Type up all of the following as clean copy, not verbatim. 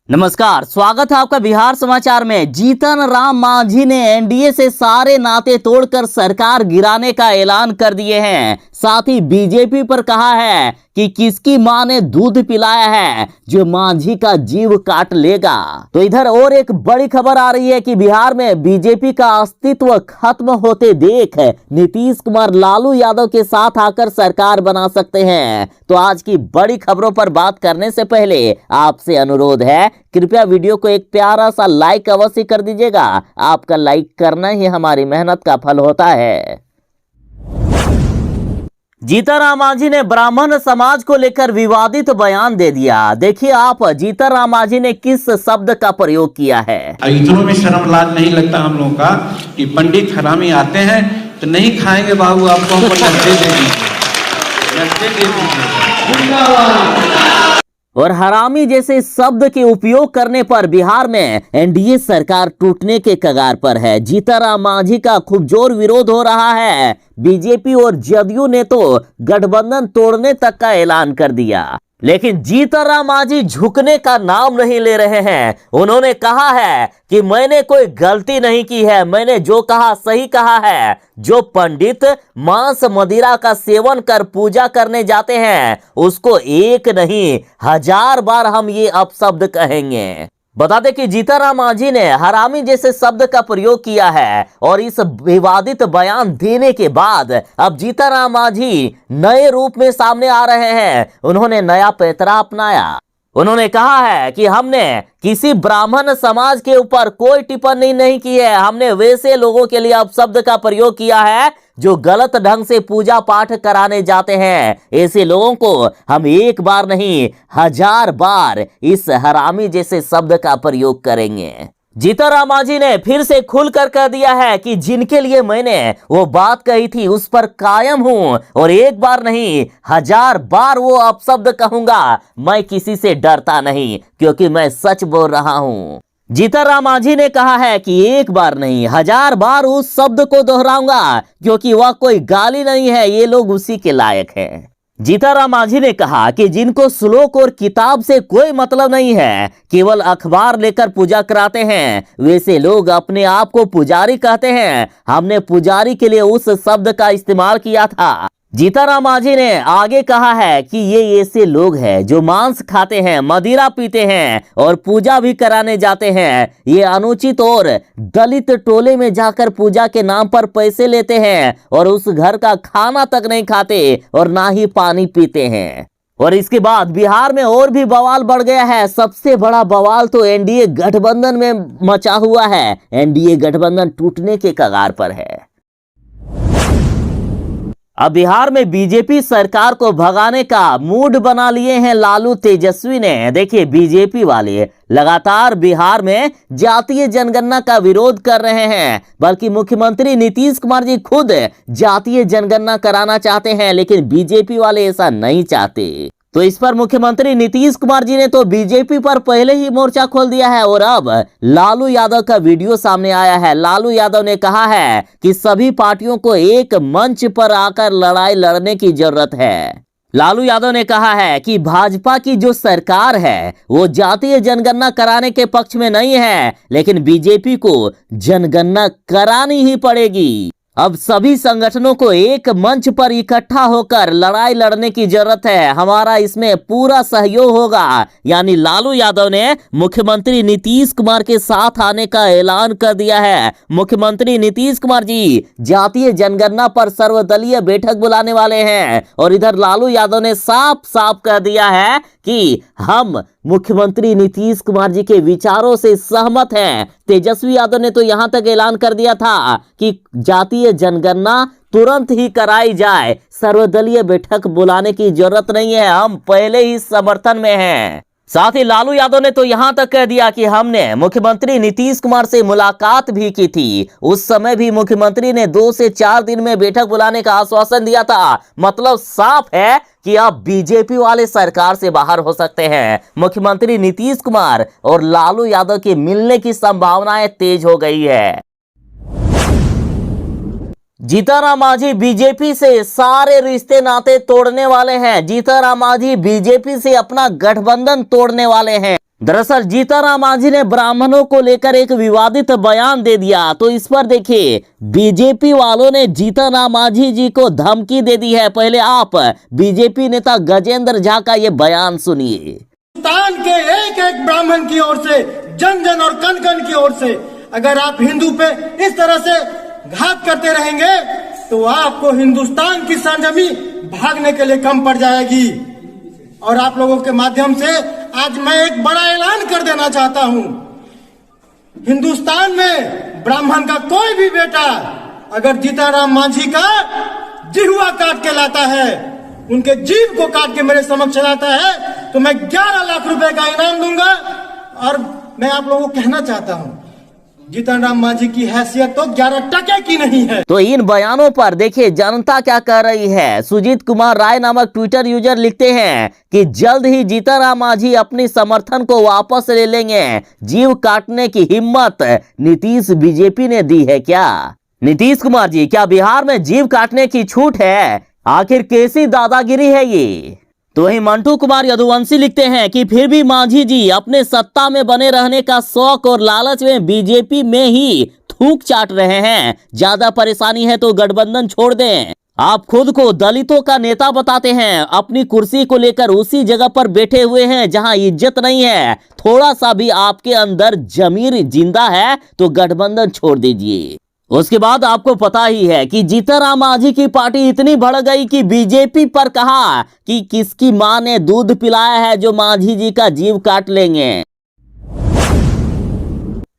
नमस्कार, स्वागत है आपका बिहार समाचार में। जीतन राम मांझी ने एनडीए से सारे नाते तोड़कर सरकार गिराने का ऐलान कर दिए हैं। साथ ही बीजेपी पर कहा है कि किसकी मां ने दूध पिलाया है जो मांझी का जीव काट लेगा। तो इधर और एक बड़ी खबर आ रही है कि बिहार में बीजेपी का अस्तित्व खत्म होते देख नीतीश कुमार लालू यादव के साथ आकर सरकार बना सकते हैं। तो आज की बड़ी खबरों पर बात करने से पहले आपसे अनुरोध है, कृपया वीडियो को एक प्यारा सा लाइक अवश्य कर दीजिएगा। आपका लाइक करना ही हमारी मेहनत का फल होता है। जीतन राम मांझी ने ब्राह्मण समाज को लेकर विवादित बयान दे दिया। देखिए आप, जीतन राम मांझी ने किस शब्द का प्रयोग किया है। इतनों में शर्म लाज नहीं लगता हम लोगों का कि पंडित हरामी आते हैं तो नहीं खाएंगे बाबू, आपको हमको लड्डे दे दीजिए। और हरामी जैसे शब्द के उपयोग करने पर बिहार में एनडीए सरकार टूटने के कगार पर है। जीतन राम मांझी का खूब जोर विरोध हो रहा है। बीजेपी और जदयू ने तो गठबंधन तोड़ने तक का ऐलान कर दिया, लेकिन जीतन राम मांझी झुकने का नाम नहीं ले रहे हैं। उन्होंने कहा है कि मैंने कोई गलती नहीं की है, मैंने जो कहा सही कहा है। जो पंडित मांस मदिरा का सेवन कर पूजा करने जाते हैं उसको एक नहीं 1000 बार हम ये अपशब्द कहेंगे। बता दें कि जीतन राम मांझी ने हरामी जैसे शब्द का प्रयोग किया है और इस विवादित बयान देने के बाद अब जीतन राम मांझी नए रूप में सामने आ रहे हैं। उन्होंने नया पैतरा अपनाया। उन्होंने कहा है कि हमने किसी ब्राह्मण समाज के ऊपर कोई टिप्पणी नहीं की है, हमने वैसे लोगों के लिए अपशब्द का प्रयोग किया है जो गलत ढंग से पूजा पाठ कराने जाते हैं। ऐसे लोगों को हम एक बार नहीं 1000 बार इस हरामी जैसे शब्द का प्रयोग करेंगे। जीतन राम मांझी ने फिर से खुलकर कह दिया है कि जिनके लिए मैंने वो बात कही थी उस पर कायम हूं और एक बार नहीं 1000 बार वो अपशब्द कहूंगा। मैं किसी से डरता नहीं क्योंकि मैं सच बोल रहा हूं। जीतन राम मांझी ने कहा है कि एक बार नहीं 1000 बार उस शब्द को दोहराऊंगा क्योंकि वह कोई गाली नहीं है, ये लोग उसी के लायक हैं। जीतन राम मांझी ने कहा कि जिनको श्लोक और किताब से कोई मतलब नहीं है, केवल अखबार लेकर पूजा कराते हैं, वैसे लोग अपने आप को पुजारी कहते हैं। हमने पुजारी के लिए उस शब्द का इस्तेमाल किया था। जीतन राम मांझी ने आगे कहा है कि ये ऐसे लोग हैं जो मांस खाते हैं, मदिरा पीते हैं और पूजा भी कराने जाते हैं। ये अनुचित और दलित टोले में जाकर पूजा के नाम पर पैसे लेते हैं और उस घर का खाना तक नहीं खाते और ना ही पानी पीते हैं। और इसके बाद बिहार में और भी बवाल बढ़ गया है। सबसे बड़ा बवाल तो एनडीए गठबंधन में मचा हुआ है। एनडीए गठबंधन टूटने के कगार पर है। अब बिहार में बीजेपी सरकार को भगाने का मूड बना लिए हैं लालू तेजस्वी ने। देखिए, बीजेपी वाले लगातार बिहार में जातीय जनगणना का विरोध कर रहे हैं, बल्कि मुख्यमंत्री नीतीश कुमार जी खुद जातीय जनगणना कराना चाहते हैं, लेकिन बीजेपी वाले ऐसा नहीं चाहते। तो इस पर मुख्यमंत्री नीतीश कुमार जी ने तो बीजेपी पर पहले ही मोर्चा खोल दिया है और अब लालू यादव का वीडियो सामने आया है। लालू यादव ने कहा है कि सभी पार्टियों को एक मंच पर आकर लड़ाई लड़ने की जरूरत है। लालू यादव ने कहा है कि भाजपा की जो सरकार है वो जातीय जनगणना कराने के पक्ष में नहीं है, लेकिन बीजेपी को जनगणना करानी ही पड़ेगी। अब सभी संगठनों को एक मंच पर इकट्ठा होकर लड़ाई लड़ने की जरूरत है, हमारा इसमें पूरा सहयोग होगा। यानी लालू यादव ने मुख्यमंत्री नीतीश कुमार के साथ आने का ऐलान कर दिया है। मुख्यमंत्री नीतीश कुमार जी जातीय जनगणना पर सर्वदलीय बैठक बुलाने वाले हैं और इधर लालू यादव ने साफ साफ कह दिया है कि हम मुख्यमंत्री नीतीश कुमार जी के विचारों से सहमत हैं। तेजस्वी यादव ने तो यहां तक ऐलान कर दिया था कि जातीय जनगणना तुरंत ही कराई जाए, सर्वदलीय बैठक बुलाने की जरूरत नहीं है, हम पहले ही समर्थन में हैं। साथ ही लालू यादव ने तो यहां तक कह दिया कि हमने मुख्यमंत्री नीतीश कुमार से मुलाकात भी की थी, उस समय भी मुख्यमंत्री ने 2 से 4 दिन में बैठक बुलाने का आश्वासन दिया था। मतलब साफ है कि अब बीजेपी वाले सरकार से बाहर हो सकते हैं। मुख्यमंत्री नीतीश कुमार और लालू यादव के मिलने की संभावनाएं तेज हो गई है। जीतन राम मांझी बीजेपी से सारे रिश्ते नाते तोड़ने वाले हैं। जीतन राम मांझी बीजेपी से अपना गठबंधन तोड़ने वाले हैं। दरअसल जीतनराम मांझी ने ब्राह्मणों को लेकर एक विवादित बयान दे दिया। तो इस पर देखिए, बीजेपी वालों ने जीतनराम मांझी जी को धमकी दे दी है। पहले आप बीजेपी नेता गजेंद्र झा का ये बयान सुनिए। हिंदुस्तान के एक एक ब्राह्मण की ओर से, जन जन और कण कण की ओर से अगर आप हिंदू पे इस तरह से घात करते रहेंगे तो आपको हिंदुस्तान की सरजमी भागने के लिए कम पड़ जाएगी। और आप लोगों के माध्यम से आज मैं एक बड़ा ऐलान कर देना चाहता हूं, हिंदुस्तान में ब्राह्मण का कोई भी बेटा अगर जीतनराम मांझी का जिह्वा काट के लाता है, उनके जीव को काट के मेरे समक्ष लाता है, तो मैं 11 लाख रुपए का इनाम दूंगा। और मैं आप लोगों को कहना चाहता हूं, जीतनराम मांझी की हैसियत तो 11 टके की नहीं है। तो इन बयानों पर देखिए जनता क्या कह रही है। सुजीत कुमार राय नामक ट्विटर यूजर लिखते हैं कि जल्द ही जीतनराम मांझी अपनी समर्थन को वापस ले लेंगे। जीव काटने की हिम्मत नीतीश बीजेपी ने दी है क्या? नीतीश कुमार जी, क्या बिहार में जीव काटने की छूट है? आखिर कैसी दादागिरी है ये? तो वही मंटू कुमार यदुवंशी लिखते हैं कि फिर भी मांझी जी अपने सत्ता में बने रहने का शौक और लालच में बीजेपी में ही थूक चाट रहे हैं। ज्यादा परेशानी है तो गठबंधन छोड़ दें। आप खुद को दलितों का नेता बताते हैं, अपनी कुर्सी को लेकर उसी जगह पर बैठे हुए हैं जहां इज्जत नहीं है। थोड़ा सा भी आपके अंदर जमीर जिंदा है तो गठबंधन छोड़ दीजिए। उसके बाद आपको पता ही है कि जीतनराम मांझी की पार्टी इतनी बढ़ गई कि बीजेपी पर कहा कि किसकी मां ने दूध पिलाया है जो मांझी जी का जीव काट लेंगे।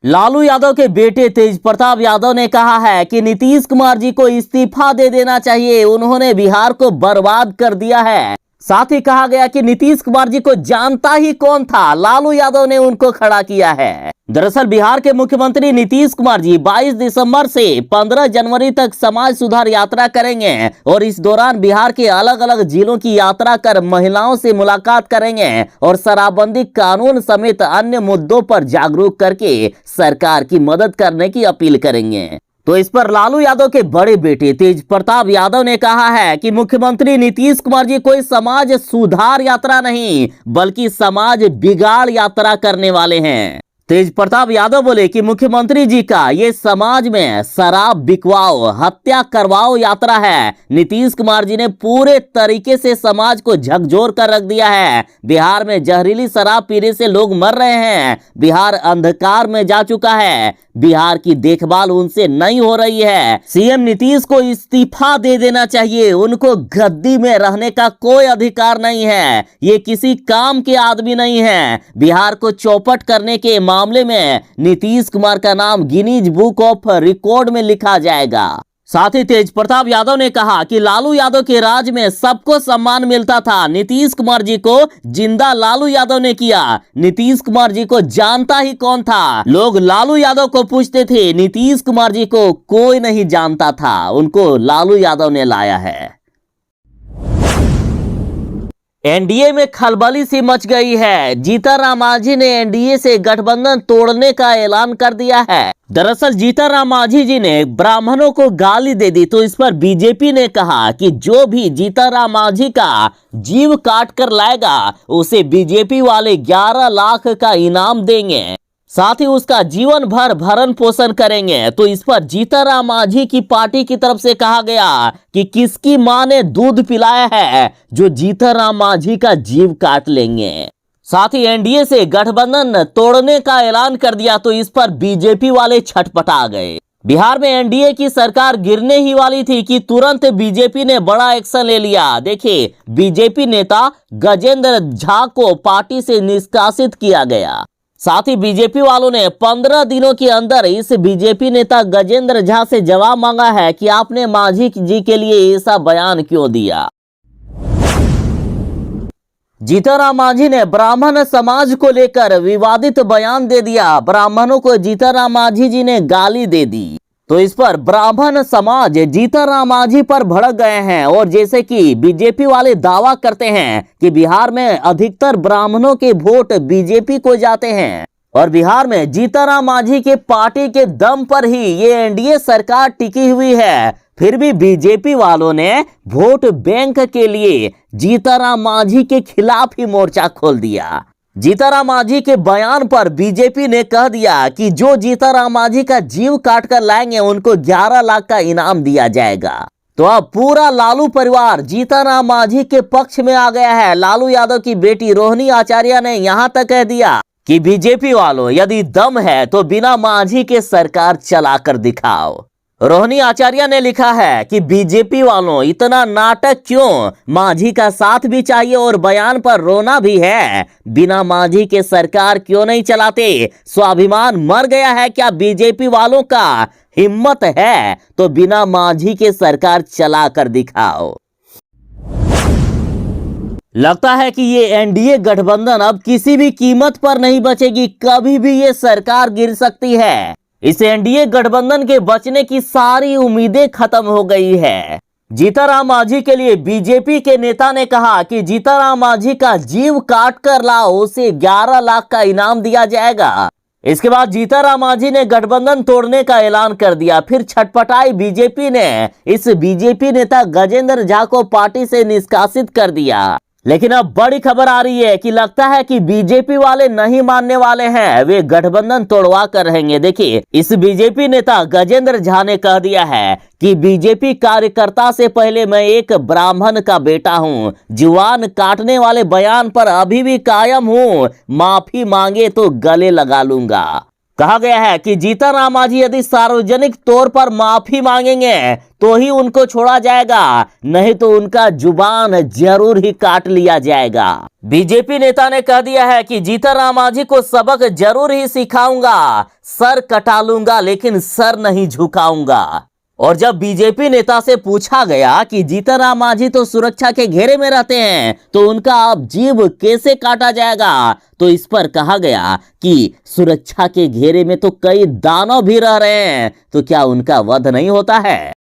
लालू यादव के बेटे तेज प्रताप यादव ने कहा है कि नीतीश कुमार जी को इस्तीफा दे देना चाहिए, उन्होंने बिहार को बर्बाद कर दिया है। साथ ही कहा गया कि नीतीश कुमार जी को जानता ही कौन था, लालू यादव ने उनको खड़ा किया है। दरअसल बिहार के मुख्यमंत्री नीतीश कुमार जी 22 दिसंबर से 15 जनवरी तक समाज सुधार यात्रा करेंगे और इस दौरान बिहार के अलग अलग जिलों की यात्रा कर महिलाओं से मुलाकात करेंगे और शराबबंदी कानून समेत अन्य मुद्दों पर जागरूक करके सरकार की मदद करने की अपील करेंगे। तो इस पर लालू यादव के बड़े बेटे तेज प्रताप यादव ने कहा है कि मुख्यमंत्री नीतीश कुमार जी कोई समाज सुधार यात्रा नहीं बल्कि समाज बिगाड़ यात्रा करने वाले हैं। तेज प्रताप यादव बोले कि मुख्यमंत्री जी का ये समाज में शराब बिकवाओ, हत्या करवाओ यात्रा है। नीतीश कुमार जी ने पूरे तरीके से समाज को झकझोर कर रख दिया है। बिहार में जहरीली शराब पीने से लोग मर रहे हैं। बिहार अंधकार में जा चुका है। बिहार की देखभाल उनसे नहीं हो रही है। सीएम नीतीश को इस्तीफा दे देना चाहिए, उनको गद्दी में रहने का कोई अधिकार नहीं है। ये किसी काम के आदमी नहीं है। बिहार को चौपट करने के मामले में नीतीश कुमार का नाम गिनीज बुक ऑफ रिकॉर्ड में लिखा जाएगा। साथ ही तेज प्रताप यादव ने कहा कि लालू यादव के राज में सबको सम्मान मिलता था, नीतीश कुमार जी को जिंदा लालू यादव ने किया। नीतीश कुमार जी को जानता ही कौन था? लोग लालू यादव को पूछते थे, नीतीश कुमार जी को कोई नहीं जानता था, उनको लालू यादव ने लाया है। एनडीए में खलबली सी मच गई है। जीतनराम मांझी ने एनडीए से गठबंधन तोड़ने का ऐलान कर दिया है। दरअसल जीतनराम मांझी जी ने ब्राह्मणों को गाली दे दी। तो इस पर बीजेपी ने कहा कि जो भी जीतनराम मांझी का जीव काट कर लाएगा उसे बीजेपी वाले 11 लाख का इनाम देंगे, साथ ही उसका जीवन भर भरण पोषण करेंगे। तो इस पर जीतनराम मांझी की पार्टी की तरफ से कहा गया कि किसकी मां ने दूध पिलाया है जो जीतनराम मांझी का जीव काट लेंगे। साथ ही एनडीए से गठबंधन तोड़ने का ऐलान कर दिया। तो इस पर बीजेपी वाले छटपटा गए। बिहार में एनडीए की सरकार गिरने ही वाली थी कि तुरंत बीजेपी ने बड़ा एक्शन ले लिया। देखिए, बीजेपी नेता गजेंद्र झा को पार्टी से निष्कासित किया गया। साथ ही बीजेपी वालों ने 15 दिनों के अंदर इस बीजेपी नेता गजेंद्र झा से जवाब मांगा है कि आपने मांझी जी के लिए ऐसा बयान क्यों दिया। जीतनराम मांझी ने ब्राह्मण समाज को लेकर विवादित बयान दे दिया। ब्राह्मणों को जीतनराम मांझी जी ने गाली दे दी। तो इस पर ब्राह्मण समाज जीतनराम मांझी पर भड़क गए हैं और जैसे कि बीजेपी वाले दावा करते हैं कि बिहार में अधिकतर ब्राह्मणों के वोट बीजेपी को जाते हैं और बिहार में जीतनराम मांझी के पार्टी के दम पर ही ये एनडीए सरकार टिकी हुई है। फिर भी बीजेपी वालों ने वोट बैंक के लिए जीतनराम मांझी के खिलाफ ही मोर्चा खोल दिया। जीतनराम मांझी के बयान पर बीजेपी ने कह दिया कि जो जीतनराम मांझी का जीव काट कर लाएंगे उनको 11 लाख का इनाम दिया जाएगा। तो अब पूरा लालू परिवार जीतनराम मांझी के पक्ष में आ गया है। लालू यादव की बेटी रोहिणी आचार्य ने यहां तक कह दिया कि बीजेपी वालों यदि दम है तो बिना मांझी के सरकार चलाकर दिखाओ। रोहिणी आचार्य ने लिखा है कि बीजेपी वालों इतना नाटक क्यों, मांझी का साथ भी चाहिए और बयान पर रोना भी है। बिना मांझी के सरकार क्यों नहीं चलाते? स्वाभिमान मर गया है क्या बीजेपी वालों का? हिम्मत है तो बिना मांझी के सरकार चला कर दिखाओ। लगता है कि ये एनडीए गठबंधन अब किसी भी कीमत पर नहीं बचेगी, कभी भी ये सरकार गिर सकती है। इस एनडीए गठबंधन के बचने की सारी उम्मीदें खत्म हो गई है। जीतनराम मांझी के लिए बीजेपी के नेता ने कहा कि जीतनराम मांझी का जीव काट कर लाओ, उसे 11 लाख का इनाम दिया जाएगा। इसके बाद जीतनराम मांझी ने गठबंधन तोड़ने का ऐलान कर दिया। फिर छटपटाई बीजेपी ने इस बीजेपी नेता गजेंद्र झा को पार्टी से निष्कासित कर दिया। लेकिन अब बड़ी खबर आ रही है कि लगता है कि बीजेपी वाले नहीं मानने वाले हैं, वे गठबंधन तोड़वा कर रहेंगे। देखिए, इस बीजेपी नेता गजेंद्र झा ने कह दिया है कि बीजेपी कार्यकर्ता से पहले मैं एक ब्राह्मण का बेटा हूं, जुबान काटने वाले बयान पर अभी भी कायम हूं, माफी मांगे तो गले लगा लूंगा। कहा गया है कि जीतनराम मांझी यदि सार्वजनिक तौर पर माफी मांगेंगे तो ही उनको छोड़ा जाएगा, नहीं तो उनका जुबान जरूर ही काट लिया जाएगा। बीजेपी नेता ने कह दिया है कि जीतनराम मांझी को सबक जरूर ही सिखाऊंगा, सर कटा लूंगा लेकिन सर नहीं झुकाऊंगा। और जब बीजेपी नेता से पूछा गया कि जीतनराम मांझी तो सुरक्षा के घेरे में रहते हैं तो उनका अब जीव कैसे काटा जाएगा, तो इस पर कहा गया कि सुरक्षा के घेरे में तो कई दानव भी रह रहे हैं, तो क्या उनका वध नहीं होता है?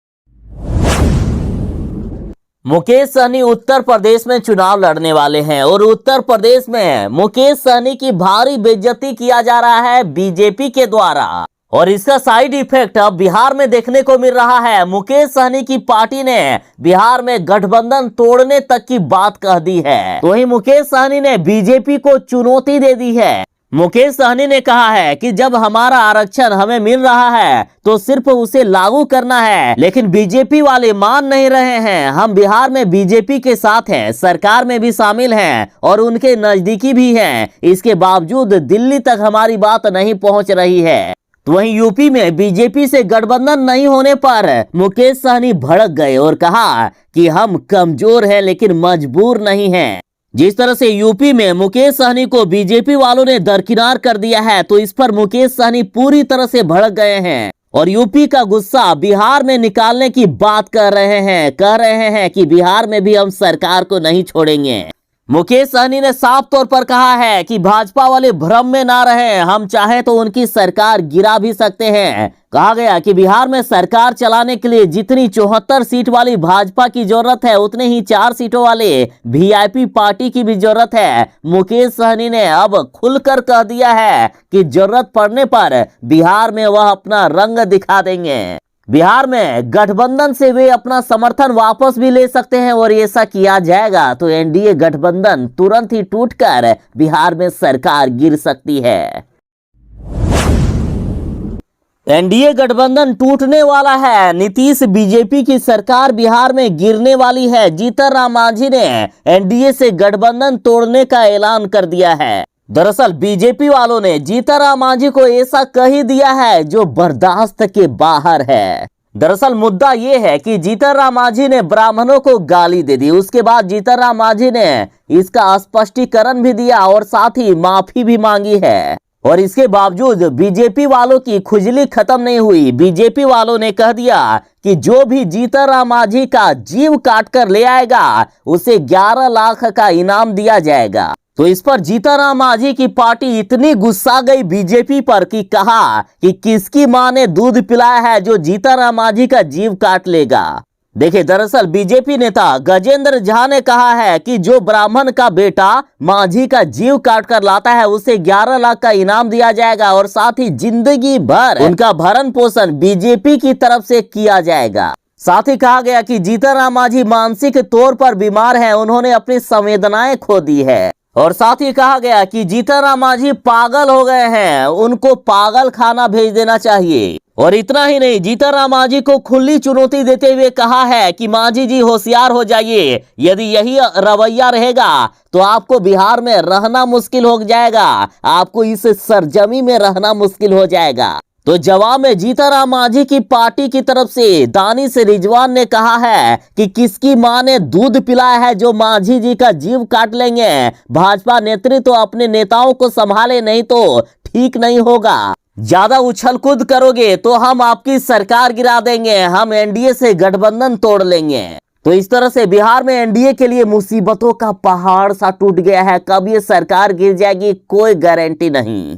मुकेश सहनी उत्तर प्रदेश में चुनाव लड़ने वाले हैं और उत्तर प्रदेश में मुकेश सहनी की भारी बेइज्जती किया जा रहा है बीजेपी के द्वारा, और इसका साइड इफेक्ट अब बिहार में देखने को मिल रहा है। मुकेश सहनी की पार्टी ने बिहार में गठबंधन तोड़ने तक की बात कह दी है। तो वहीं मुकेश सहनी ने बीजेपी को चुनौती दे दी है। मुकेश सहनी ने कहा है कि जब हमारा आरक्षण हमें मिल रहा है तो सिर्फ उसे लागू करना है, लेकिन बीजेपी वाले मान नहीं रहे हैं। हम बिहार में बीजेपी के साथ हैं, सरकार में भी शामिल हैं और उनके नजदीकी भी हैं, इसके बावजूद दिल्ली तक हमारी बात नहीं पहुंच रही है। तो वहीं यूपी में बीजेपी से गठबंधन नहीं होने पर मुकेश सहनी भड़क गए और कहा कि हम कमजोर हैं लेकिन मजबूर नहीं हैं। जिस तरह से यूपी में मुकेश सहनी को बीजेपी वालों ने दरकिनार कर दिया है, तो इस पर मुकेश सहनी पूरी तरह से भड़क गए हैं और यूपी का गुस्सा बिहार में निकालने की बात कर रहे हैं। कह रहे हैं कि बिहार में भी हम सरकार को नहीं छोड़ेंगे। मुकेश सहनी ने साफ तौर पर कहा है कि भाजपा वाले भ्रम में ना रहें, हम चाहे तो उनकी सरकार गिरा भी सकते हैं। कहा गया कि बिहार में सरकार चलाने के लिए जितनी 74 सीट वाली भाजपा की जरूरत है, उतने ही 4 सीटों वाले वीआईपी पार्टी की भी जरूरत है। मुकेश सहनी ने अब खुलकर कह दिया है कि जरूरत पड़ने पर बिहार में वह अपना रंग दिखा देंगे। बिहार में गठबंधन से वे अपना समर्थन वापस भी ले सकते हैं और ऐसा किया जाएगा तो एनडीए गठबंधन तुरंत ही टूटकर बिहार में सरकार गिर सकती है। एनडीए गठबंधन टूटने वाला है। नीतीश बीजेपी की सरकार बिहार में गिरने वाली है। जीतनराम मांझी ने एनडीए से गठबंधन तोड़ने का ऐलान कर दिया है। दरअसल बीजेपी वालों ने जीतनराम मांझी को ऐसा कह ही दिया है जो बर्दाश्त के बाहर है। दरअसल मुद्दा ये है कि जीतनराम मांझी ने ब्राह्मणों को गाली दे दी, उसके बाद जीतनराम मांझी ने इसका स्पष्टीकरण भी दिया और साथ ही माफी भी मांगी है। और इसके बावजूद बीजेपी वालों की खुजली खत्म नहीं हुई। बीजेपी वालों ने कह दिया कि जो भी जीतनराम मांझी का जीव काट कर ले आएगा उसे 11 लाख का इनाम दिया जाएगा। तो इस पर जीतनराम मांझी की पार्टी इतनी गुस्सा गई बीजेपी पर कि कहा कि किसकी मां ने दूध पिलाया है जो जीतनराम मांझी का जीव काट लेगा। देखिए, दरअसल बीजेपी नेता गजेंद्र झा ने कहा है कि जो ब्राह्मण का बेटा मांझी का जीव काट कर लाता है उसे 11 लाख का इनाम दिया जाएगा और साथ ही जिंदगी भर उनका भरण पोषण बीजेपी की तरफ से किया जाएगा। साथ ही कहा गया कि जीतनराम मांझी मानसिक तौर पर बीमार हैं, उन्होंने अपनी संवेदनाएं खो दी है और साथ ही कहा गया कि जीतनराम मांझी पागल हो गए हैं, उनको पागल खाना भेज देना चाहिए। और इतना ही नहीं, जीतनराम मांझी को खुली चुनौती देते हुए कहा है कि मांझी जी होशियार हो जाइए, यदि यही रवैया रहेगा तो आपको बिहार में रहना मुश्किल हो जाएगा, आपको इस सरजमी में रहना मुश्किल हो जाएगा। तो जवाब में जीतनराम मांझी की पार्टी की तरफ से दानिश रिजवान ने कहा है कि किसकी मां ने दूध पिलाया है जो मांझी जी का जीव काट लेंगे। भाजपा नेतृत्व तो अपने नेताओं को संभाले, नहीं तो ठीक नहीं होगा। ज्यादा उछल कूद करोगे तो हम आपकी सरकार गिरा देंगे, हम एनडीए से गठबंधन तोड़ लेंगे। तो इस तरह से बिहार में एनडीए के लिए मुसीबतों का पहाड़ सा टूट गया है। कब ये सरकार गिर जाएगी कोई गारंटी नहीं।